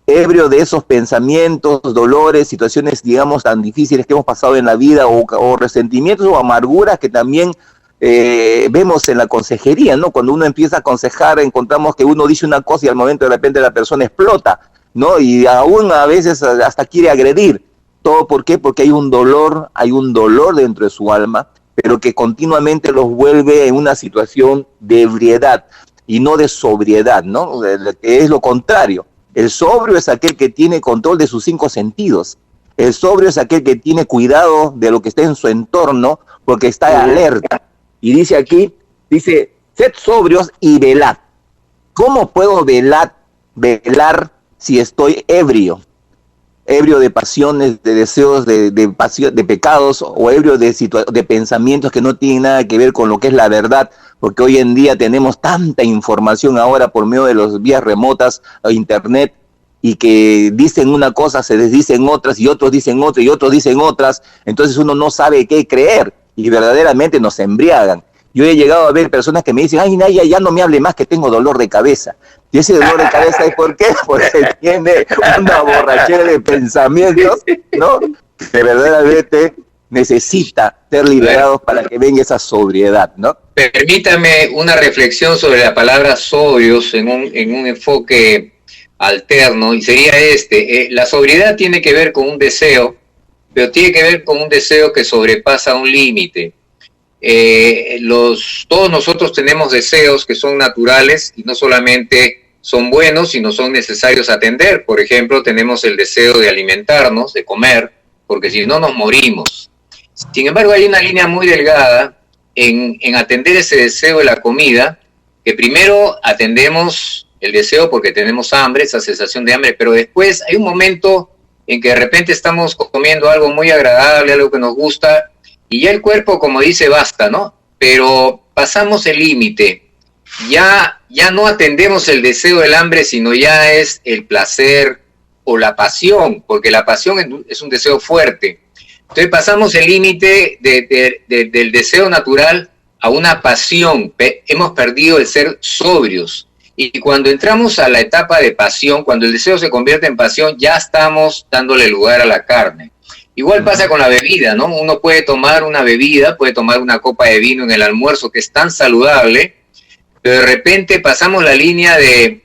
de esos pensamientos, dolores, situaciones, digamos, tan difíciles que hemos pasado en la vida, o resentimientos o amarguras que también vemos en la consejería, ¿no? Cuando uno empieza a aconsejar, encontramos que uno dice una cosa y al momento de repente la persona explota, ¿no? Y aún a veces hasta quiere agredir. ¿Todo por qué? Porque hay un dolor dentro de su alma, pero que continuamente los vuelve en una situación de ebriedad y no de sobriedad, ¿no? Que es lo contrario. El sobrio es aquel que tiene control de sus 5 sentidos. El sobrio es aquel que tiene cuidado de lo que está en su entorno porque está alerta. Y dice aquí, dice, sed sobrios y velad. ¿Cómo puedo velar si estoy ebrio? Ebrio de pasiones, de deseos, de pecados, o ebrio de pensamientos que no tienen nada que ver con lo que es la verdad, porque hoy en día tenemos tanta información ahora por medio de las vías remotas o internet, y que dicen una cosa, se desdicen otras, y otros dicen otra, y otros dicen otras, entonces uno no sabe qué creer, y verdaderamente nos embriagan. Yo he llegado a ver personas que me dicen, ay, Naya, ya no me hable más que tengo dolor de cabeza. Y ese dolor de cabeza, ¿es por qué? Porque tiene una borrachera de pensamientos, ¿no? Que verdaderamente necesita ser liberados para que venga esa sobriedad, ¿no? Permítame una reflexión sobre la palabra sobrios en un enfoque alterno, y sería la sobriedad tiene que ver con un deseo, pero tiene que ver con un deseo que sobrepasa un límite. Todos nosotros tenemos deseos que son naturales y no solamente son buenos, sino son necesarios atender. Por ejemplo, tenemos el deseo de alimentarnos, de comer, porque si no nos morimos. Sin embargo, hay una línea muy delgada en atender ese deseo de la comida, que primero atendemos el deseo porque tenemos hambre, esa sensación de hambre, pero después hay un momento en que de repente estamos comiendo algo muy agradable, algo que nos gusta, y ya el cuerpo, como dice, basta, ¿no? Pero pasamos el límite, ya no atendemos el deseo del hambre, sino ya es el placer o la pasión, porque la pasión es un deseo fuerte. Entonces pasamos el límite del deseo natural a una pasión, hemos perdido el ser sobrios. Y cuando entramos a la etapa de pasión, cuando el deseo se convierte en pasión, ya estamos dándole lugar a la carne. Igual pasa con la bebida, ¿no? Uno puede tomar una bebida, puede tomar una copa de vino en el almuerzo que es tan saludable, pero de repente pasamos la línea de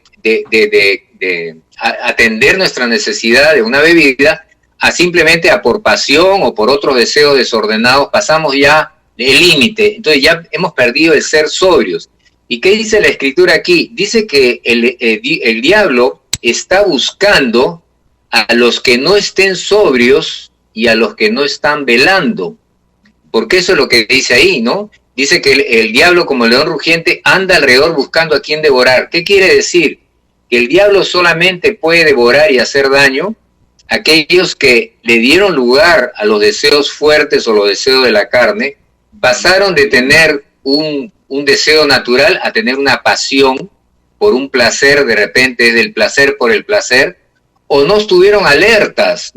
atender nuestra necesidad de una bebida a simplemente a por pasión o por otros deseos desordenados, pasamos ya el límite, entonces ya hemos perdido el ser sobrios. ¿Y qué dice la Escritura aquí? Dice que el diablo está buscando a los que no estén sobrios y a los que no están velando, porque eso es lo que dice ahí, ¿no? Dice que el diablo, como león rugiente, anda alrededor buscando a quien devorar. ¿Qué quiere decir? Que el diablo solamente puede devorar y hacer daño a aquellos que le dieron lugar a los deseos fuertes o los deseos de la carne, pasaron de tener un deseo natural a tener una pasión por un placer, de repente es del placer por el placer, o no estuvieron alertas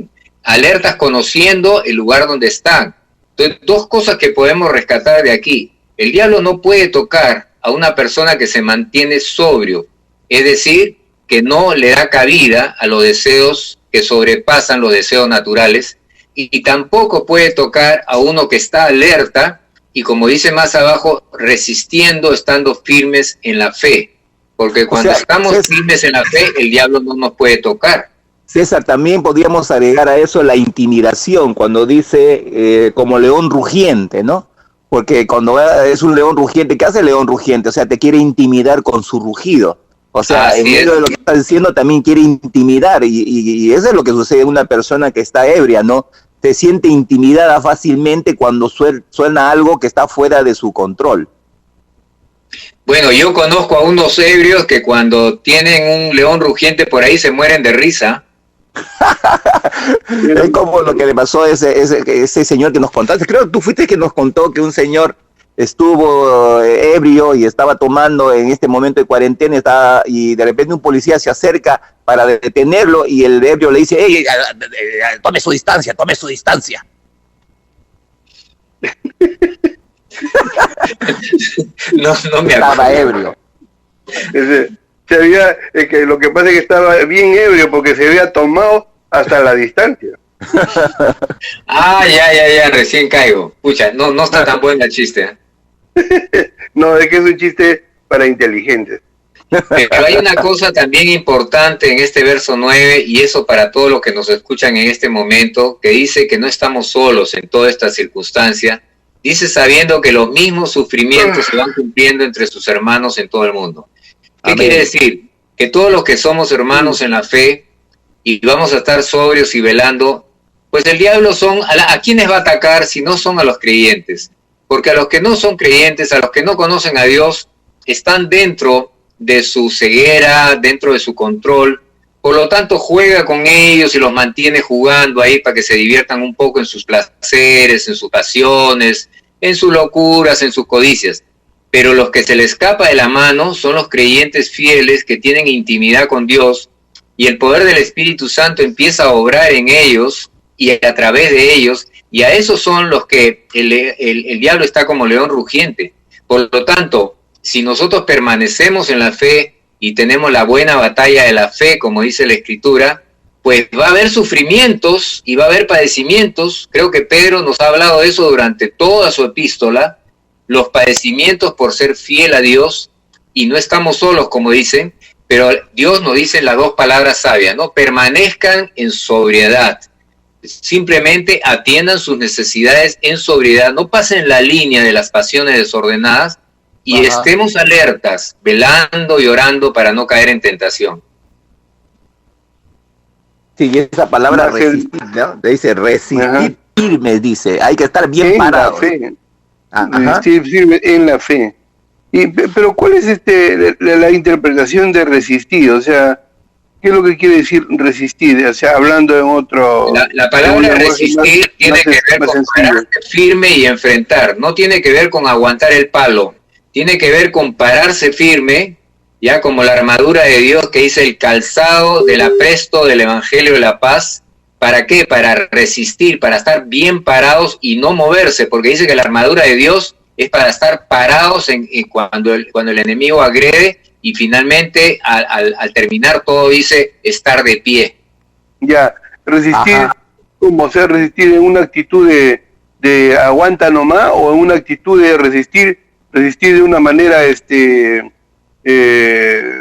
conociendo el lugar donde están. Entonces, dos cosas que podemos rescatar de aquí. El diablo no puede tocar a una persona que se mantiene sobrio, es decir, que no le da cabida a los deseos que sobrepasan los deseos naturales, y tampoco puede tocar a uno que está alerta y, como dice más abajo, resistiendo, estando firmes en la fe, porque cuando estamos firmes en la fe, el diablo no nos puede tocar. César, también podríamos agregar a eso la intimidación, cuando dice como león rugiente, ¿no? Porque cuando es un león rugiente, ¿qué hace el león rugiente? O sea, te quiere intimidar con su rugido. O sea, en medio de lo que está diciendo también quiere intimidar, y eso es lo que sucede en una persona que está ebria, ¿no? Se siente intimidada fácilmente cuando suena algo que está fuera de su control. Bueno, yo conozco a unos ebrios que cuando tienen un león rugiente por ahí se mueren de risa. Es como lo que le pasó a ese señor que nos contaste. Creo que tú fuiste que nos contó que un señor estuvo ebrio y estaba tomando en este momento de cuarentena, y de repente un policía se acerca para detenerlo y el ebrio le dice: ¡Ey, tome su distancia, tome su distancia! No me estaba ebrio. Lo que pasa es que estaba bien ebrio porque se había tomado hasta la distancia. Ya, recién caigo. Pucha, no está tan bueno el chiste. No, es que es un chiste para inteligentes. Pero hay una cosa también importante en este verso 9, y eso para todos los que nos escuchan en este momento, que dice que no estamos solos en toda esta circunstancia. Dice sabiendo que los mismos sufrimientos se van cumpliendo entre sus hermanos en todo el mundo. ¿Qué quiere decir? Que todos los que somos hermanos en la fe y vamos a estar sobrios y velando, pues el diablo ¿a quiénes va a atacar si no son a los creyentes? Porque a los que no son creyentes, a los que no conocen a Dios, están dentro de su ceguera, dentro de su control. Por lo tanto, juega con ellos y los mantiene jugando ahí para que se diviertan un poco en sus placeres, en sus pasiones, en sus locuras, en sus codicias. Pero los que se les escapa de la mano son los creyentes fieles que tienen intimidad con Dios, y el poder del Espíritu Santo empieza a obrar en ellos y a través de ellos, y a esos son los que el diablo está como león rugiente. Por lo tanto, si nosotros permanecemos en la fe y tenemos la buena batalla de la fe, como dice la Escritura, pues va a haber sufrimientos y va a haber padecimientos. Creo que Pedro nos ha hablado de eso durante toda su epístola, los padecimientos por ser fiel a Dios, y no estamos solos, como dicen, pero Dios nos dice las dos palabras sabias, ¿no? Permanezcan en sobriedad. Simplemente atiendan sus necesidades en sobriedad, no pasen la línea de las pasiones desordenadas, y estemos alertas, velando y orando para no caer en tentación. Sí, y esa palabra resistir, ¿no? Dice resistir firme, dice, hay que estar bien parado. Resistir firme en la fe. Pero ¿cuál es la interpretación de resistir? O sea, ¿qué es lo que quiere decir resistir? O sea, hablando en otro... La palabra resistir tiene que ver con pararse firme y enfrentar. No tiene que ver con aguantar el palo. Tiene que ver con pararse firme, ya como la armadura de Dios que dice el calzado del apresto del Evangelio de la Paz. ¿Para qué? Para resistir, para estar bien parados y no moverse, porque dice que la armadura de Dios es para estar parados cuando el enemigo agrede, y finalmente al terminar todo dice estar de pie. Ya, resistir, como sea, resistir en una actitud de aguanta nomás, o en una actitud de resistir de una manera,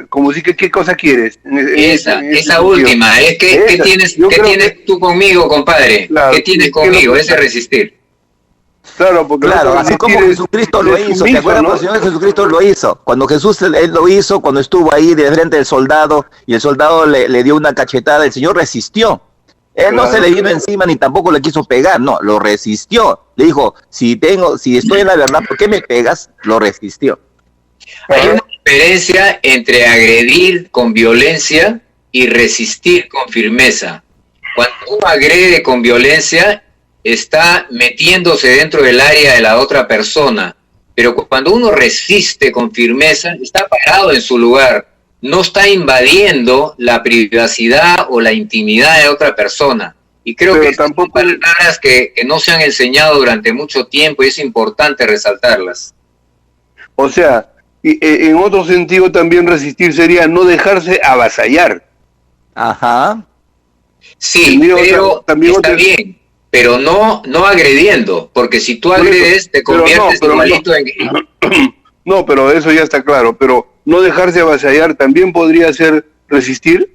como si, ¿qué cosa quieres? Esa última, ¿qué tienes tú conmigo, compadre? Claro, ¿qué tienes conmigo? Ese resistir. Claro, porque así como Jesucristo lo hizo, ¿te acuerdas cuando el Señor Jesucristo lo hizo? Cuando Jesús él lo hizo, cuando estuvo ahí de frente del soldado, y el soldado le dio una cachetada, el Señor resistió. Él no se le vino encima ni tampoco le quiso pegar, no, lo resistió. Le dijo, si estoy en la verdad, ¿por qué me pegas? Lo resistió. Hay una diferencia entre agredir con violencia y resistir con firmeza. Cuando uno agrede con violencia, está metiéndose dentro del área de la otra persona, pero cuando uno resiste con firmeza, está parado en su lugar, no está invadiendo la privacidad o la intimidad de otra persona. Y creo que tampoco son palabras que no se han enseñado durante mucho tiempo, y es importante resaltarlas. O sea, en otro sentido también resistir sería no dejarse avasallar. Ajá. Sí, pero también está bien, pero no agrediendo, porque si tú agredes te conviertes igualito en... No, pero eso ya está claro, pero no dejarse avasallar también podría ser resistir.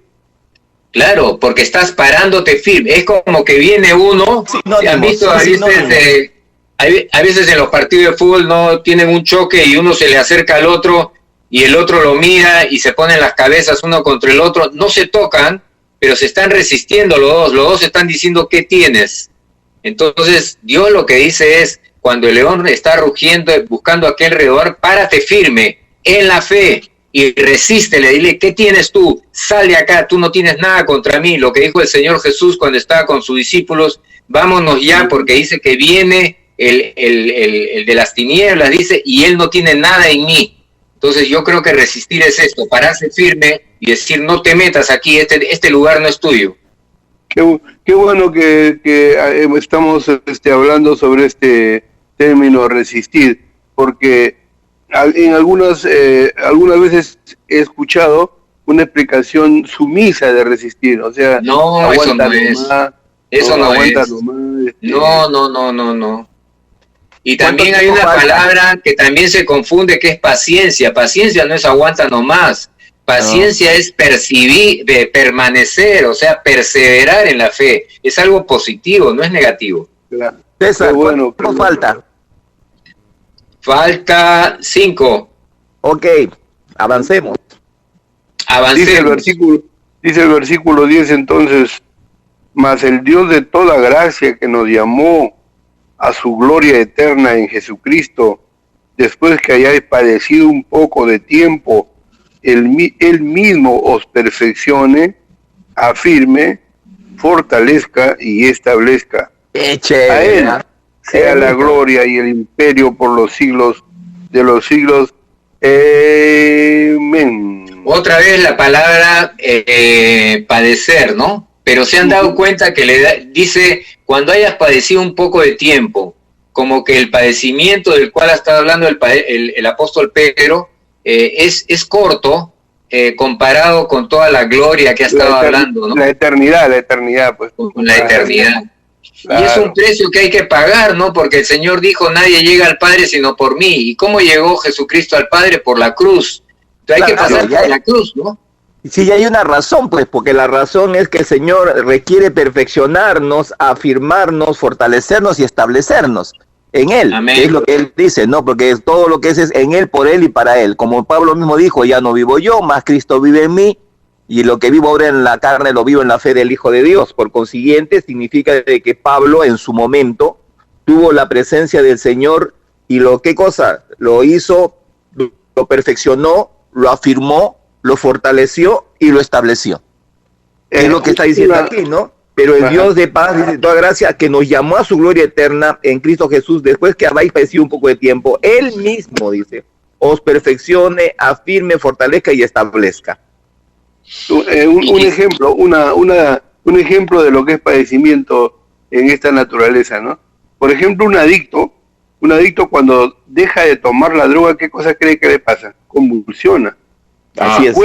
Claro, porque estás parándote firme, es como que viene uno, ¿han visto a veces en los partidos de fútbol no tienen un choque y uno se le acerca al otro y el otro lo mira y se ponen las cabezas uno contra el otro, no se tocan, pero se están resistiendo los dos están diciendo ¿qué tienes? Entonces Dios lo que dice es, cuando el león está rugiendo buscando a aquel roedor, párate firme en la fe y resístele, dile ¿qué tienes tú? Sal de acá, tú no tienes nada contra mí, lo que dijo el Señor Jesús cuando estaba con sus discípulos, vámonos ya porque dice que viene el de las tinieblas, dice, y él no tiene nada en mí. Entonces yo creo que resistir es esto, pararse firme y decir no te metas aquí, este lugar no es tuyo. Qué bueno que estamos hablando sobre este término resistir, porque en algunas veces he escuchado una explicación sumisa de resistir, o sea, no, eso no es. Eso no es. No. Y también hay una palabra que también se confunde, que es paciencia. Paciencia no es aguanta nomás. Paciencia es permanecer, o sea, perseverar en la fe. Es algo positivo, no es negativo. Claro. César, bueno, ¿cuánto falta? Falta 5. Ok, avancemos. Dice el versículo 10 entonces, mas el Dios de toda gracia que nos llamó a su gloria eterna en Jesucristo, después que hayáis padecido un poco de tiempo, él mismo os perfeccione, afirme, fortalezca y establezca. A él sea la gloria y el imperio por los siglos de los siglos. Amén. Otra vez la palabra padecer, ¿no? Pero se han dado cuenta que dice, cuando hayas padecido un poco de tiempo, como que el padecimiento del cual ha estado hablando el apóstol Pedro es corto comparado con toda la gloria que ha estado hablando, ¿no? La eternidad, pues. Con la eternidad. Claro. Y es un precio que hay que pagar, ¿no? Porque el Señor dijo, nadie llega al Padre sino por mí. ¿Y cómo llegó Jesucristo al Padre? Por la cruz. Entonces hay que pasar por la cruz, ¿no? Sí, hay una razón, pues, porque la razón es que el Señor requiere perfeccionarnos, afirmarnos, fortalecernos y establecernos en Él. Amén. Que es lo que Él dice, ¿no? Porque todo lo que es en Él, por Él y para Él. Como Pablo mismo dijo, ya no vivo yo, más Cristo vive en mí, y lo que vivo ahora en la carne lo vivo en la fe del Hijo de Dios. Por consiguiente, significa de que Pablo en su momento tuvo la presencia del Señor y ¿qué cosa? Lo hizo, lo perfeccionó, lo afirmó, lo fortaleció y lo estableció. Es lo que está diciendo aquí, ¿no? Pero el Dios de paz y de toda gracia, que nos llamó a su gloria eterna en Cristo Jesús, después que habéis padecido un poco de tiempo, Él mismo, dice, os perfeccione, afirme, fortalezca y establezca. Un ejemplo de lo que es padecimiento en esta naturaleza, ¿no? Por ejemplo, un adicto un adicto cuando deja de tomar la droga, ¿qué cosa cree que le pasa? Convulsiona. Así es.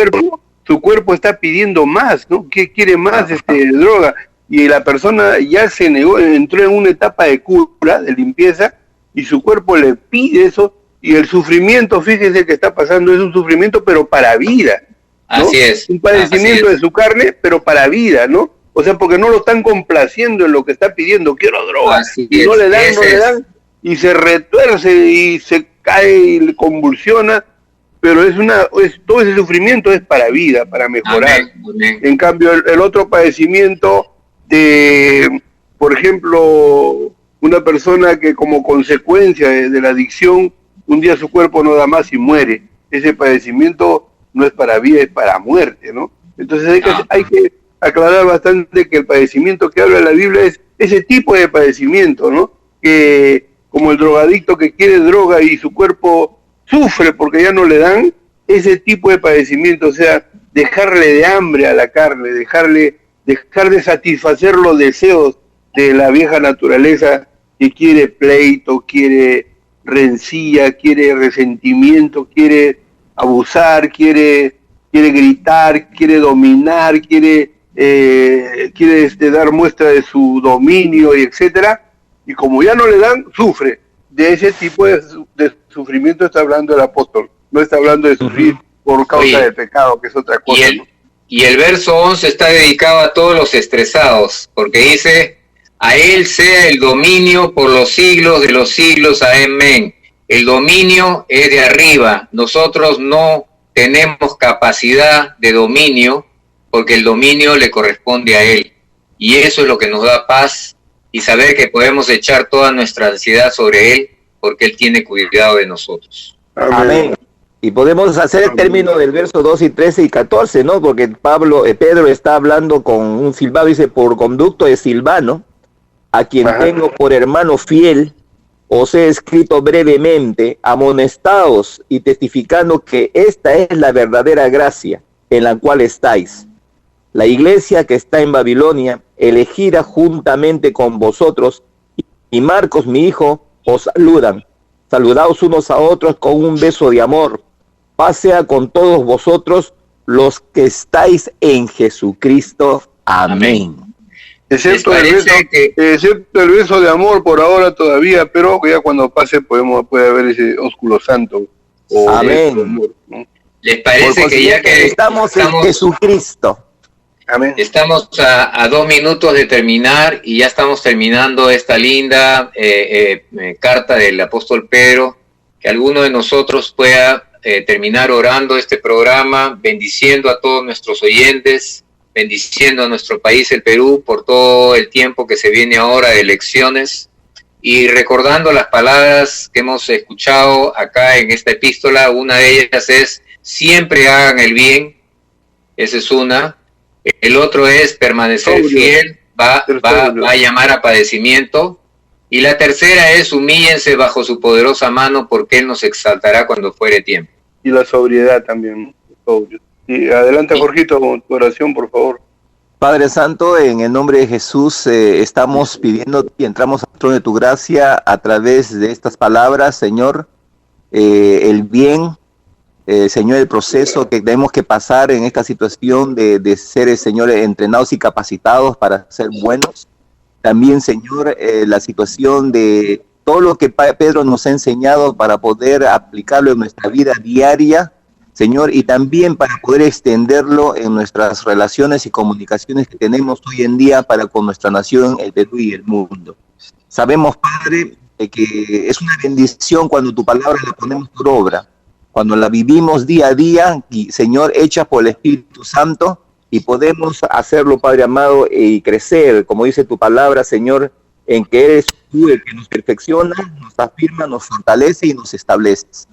Su cuerpo está pidiendo más, ¿no? ¿Qué quiere más droga? Y la persona ya se negó, entró en una etapa de cura, de limpieza, y su cuerpo le pide eso, y el sufrimiento, fíjese que está pasando, es un sufrimiento, pero para vida, ¿no? Así es. Un padecimiento de su carne, pero para vida, ¿no? O sea, porque no lo están complaciendo en lo que está pidiendo, quiero droga, y no le dan, y se retuerce, y se cae, y convulsiona, pero todo ese sufrimiento es para vida, para mejorar. Amén. En cambio, el otro padecimiento de, por ejemplo, una persona que como consecuencia de la adicción, un día su cuerpo no da más y muere. Ese padecimiento no es para vida, es para muerte, ¿no? Entonces hay que aclarar bastante que el padecimiento que habla la Biblia es ese tipo de padecimiento, ¿no? Que como el drogadicto que quiere droga y su cuerpo sufre porque ya no le dan, ese tipo de padecimiento, o sea, dejarle de hambre a la carne, dejar de satisfacer los deseos de la vieja naturaleza que quiere pleito, quiere rencilla, quiere resentimiento, quiere abusar, quiere gritar, quiere dominar, quiere dar muestra de su dominio, y etcétera, y como ya no le dan, sufre. De ese tipo de sufrimiento está hablando el apóstol, no está hablando de sufrir por causa del pecado, que es otra cosa. Y el verso 11 está dedicado a todos los estresados, porque dice: a él sea el dominio por los siglos de los siglos, amén. El dominio es de arriba, nosotros no tenemos capacidad de dominio, porque el dominio le corresponde a él, y eso es lo que nos da paz, y saber que podemos echar toda nuestra ansiedad sobre él, porque él tiene cuidado de nosotros. Amén. Y podemos hacer el término del verso 2 y 13 y 14, ¿no? Porque Pedro está hablando con un Silvano, dice: por conducto de Silvano, a quien tengo por hermano fiel, os he escrito brevemente, amonestaos y testificando que esta es la verdadera gracia en la cual estáis. La iglesia que está en Babilonia, elegida juntamente con vosotros, y Marcos, mi hijo, os saludan. Saludaos unos a otros con un beso de amor. Paz sea con todos vosotros los que estáis en Jesucristo. Amén. Excepto el beso de amor por ahora todavía, pero ya cuando pase puede haber ese ósculo santo. Amén. Amor, ¿no? ¿Les parece que ya que estamos en Jesucristo? Amén. Estamos a 2 minutos de terminar, y ya estamos terminando esta linda carta del apóstol Pedro, que alguno de nosotros pueda terminar orando este programa, bendiciendo a todos nuestros oyentes, bendiciendo a nuestro país, el Perú, por todo el tiempo que se viene ahora de elecciones, y recordando las palabras que hemos escuchado acá en esta epístola. Una de ellas es: siempre hagan el bien. Esa es una. El otro es permanecer fiel, va a llamar a padecimiento. Y la tercera es: humíllense bajo su poderosa mano, porque Él nos exaltará cuando fuere tiempo. Y la sobriedad también. Y adelante, Jorgito, con tu oración, por favor. Padre Santo, en el nombre de Jesús estamos pidiendo y entramos al trono de tu gracia a través de estas palabras, Señor, el bien, Señor, el proceso que tenemos que pasar en esta situación de ser, Señor, entrenados y capacitados para ser buenos. También, Señor, la situación de todo lo que Pedro nos ha enseñado para poder aplicarlo en nuestra vida diaria, Señor, y también para poder extenderlo en nuestras relaciones y comunicaciones que tenemos hoy en día para con nuestra nación, el Perú y el mundo. Sabemos, Padre, que es una bendición cuando tu palabra la ponemos por obra, cuando la vivimos día a día, y, Señor, hecha por el Espíritu Santo, y podemos hacerlo, Padre amado, y crecer, como dice tu palabra, Señor, en que eres tú el que nos perfecciona, nos afirma, nos fortalece y nos estableces.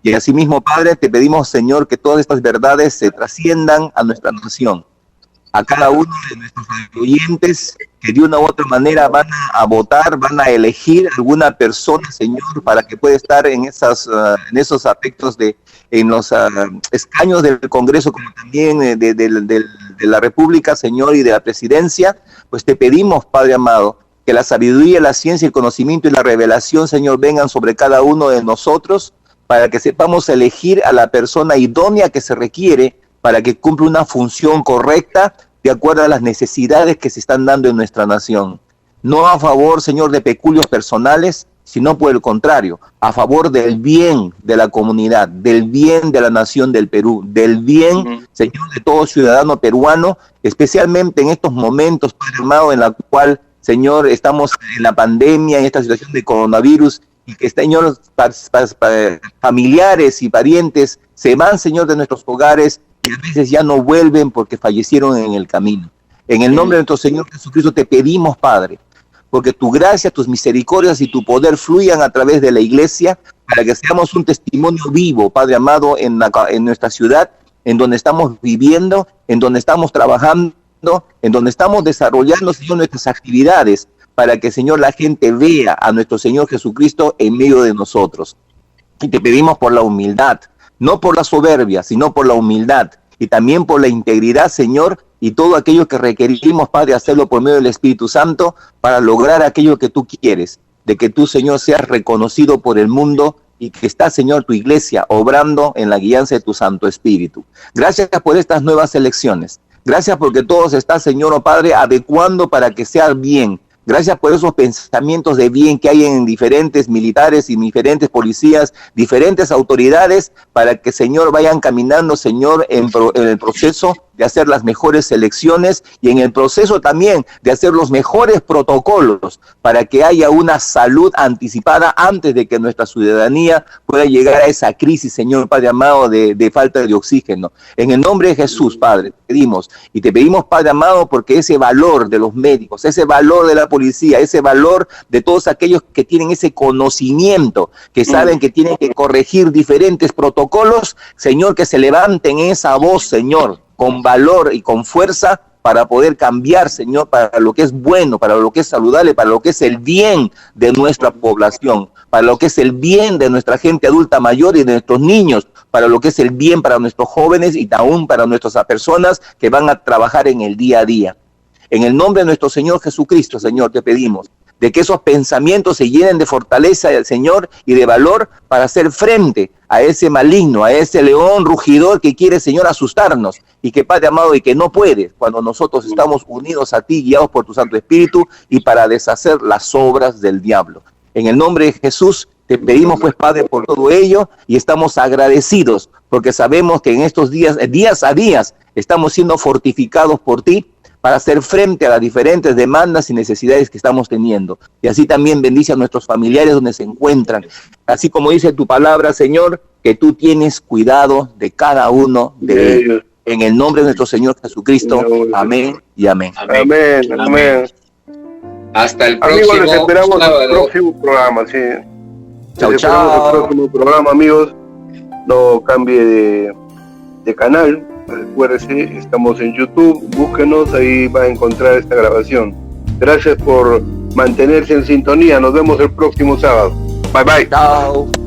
Y asimismo, Padre, te pedimos, Señor, que todas estas verdades se trasciendan a nuestra nación, a cada uno de nuestros oyentes que de una u otra manera van a votar, van a elegir alguna persona, Señor, para que pueda estar en esos aspectos en los escaños del Congreso, como también de la República, Señor, y de la Presidencia. Pues te pedimos, Padre amado, que la sabiduría, la ciencia, el conocimiento y la revelación, Señor, vengan sobre cada uno de nosotros, para que sepamos elegir a la persona idónea que se requiere para que cumpla una función correcta de acuerdo a las necesidades que se están dando en nuestra nación. No a favor, Señor, de peculios personales, sino por el contrario, a favor del bien de la comunidad, del bien de la nación del Perú, del bien, Señor, de todo ciudadano peruano, especialmente en estos momentos, Padre amado, en la cual, Señor, estamos en la pandemia, en esta situación de coronavirus, y que, Señor, familiares y parientes se van, Señor, de nuestros hogares y a veces ya no vuelven porque fallecieron en el camino. En el nombre de nuestro Señor Jesucristo te pedimos, Padre, porque tu gracia, tus misericordias y tu poder fluyan a través de la iglesia para que seamos un testimonio vivo, Padre amado, en nuestra ciudad, en donde estamos viviendo, en donde estamos trabajando, en donde estamos desarrollando, Señor, nuestras actividades, para que, Señor, la gente vea a nuestro Señor Jesucristo en medio de nosotros. Y te pedimos por la humildad, no por la soberbia, sino por la humildad, y también por la integridad, Señor, y todo aquello que requerimos, Padre, hacerlo por medio del Espíritu Santo, para lograr aquello que tú quieres, de que tú, Señor, seas reconocido por el mundo, y que está, Señor, tu iglesia obrando en la guianza de tu Santo Espíritu. Gracias por estas nuevas elecciones. Gracias porque todo se está, Señor, oh Padre, adecuando para que sea bien. Gracias por esos pensamientos de bien que hay en diferentes militares y diferentes policías, diferentes autoridades, para que, Señor, vayan caminando, Señor, en el proceso de hacer las mejores elecciones y en el proceso también de hacer los mejores protocolos para que haya una salud anticipada antes de que nuestra ciudadanía pueda llegar a esa crisis, Señor, Padre amado, de falta de oxígeno. En el nombre de Jesús, Padre, te pedimos, y te pedimos, Padre amado, porque ese valor de los médicos, ese valor de la policía, ese valor de todos aquellos que tienen ese conocimiento, que saben que tienen que corregir diferentes protocolos, Señor, que se levanten esa voz, Señor, con valor y con fuerza para poder cambiar, Señor, para lo que es bueno, para lo que es saludable, para lo que es el bien de nuestra población, para lo que es el bien de nuestra gente adulta mayor y de nuestros niños, para lo que es el bien para nuestros jóvenes y aún para nuestras personas que van a trabajar en el día a día. En el nombre de nuestro Señor Jesucristo, Señor, te pedimos de que esos pensamientos se llenen de fortaleza del Señor y de valor para hacer frente a ese maligno, a ese león rugidor que quiere, Señor, asustarnos y que, Padre amado, y que no puede cuando nosotros estamos unidos a ti, guiados por tu Santo Espíritu y para deshacer las obras del diablo. En el nombre de Jesús te pedimos, pues, Padre, por todo ello y estamos agradecidos porque sabemos que en estos días, días a días, estamos siendo fortificados por ti para hacer frente a las diferentes demandas y necesidades que estamos teniendo. Y así también bendice a nuestros familiares donde se encuentran. Así como dice tu palabra, Señor, que tú tienes cuidado de cada uno de ellos. En el nombre de nuestro Señor Jesucristo. Amén y amén. Amén, amén. Hasta el próximo amigos, les esperamos sábado. El próximo programa, sí. Chao, chao. El próximo programa, amigos. No cambie de canal. Recuérdese, estamos en YouTube, búsquenos, ahí va a encontrar esta grabación. Gracias por mantenerse en sintonía, nos vemos el próximo sábado. Bye bye. Chao.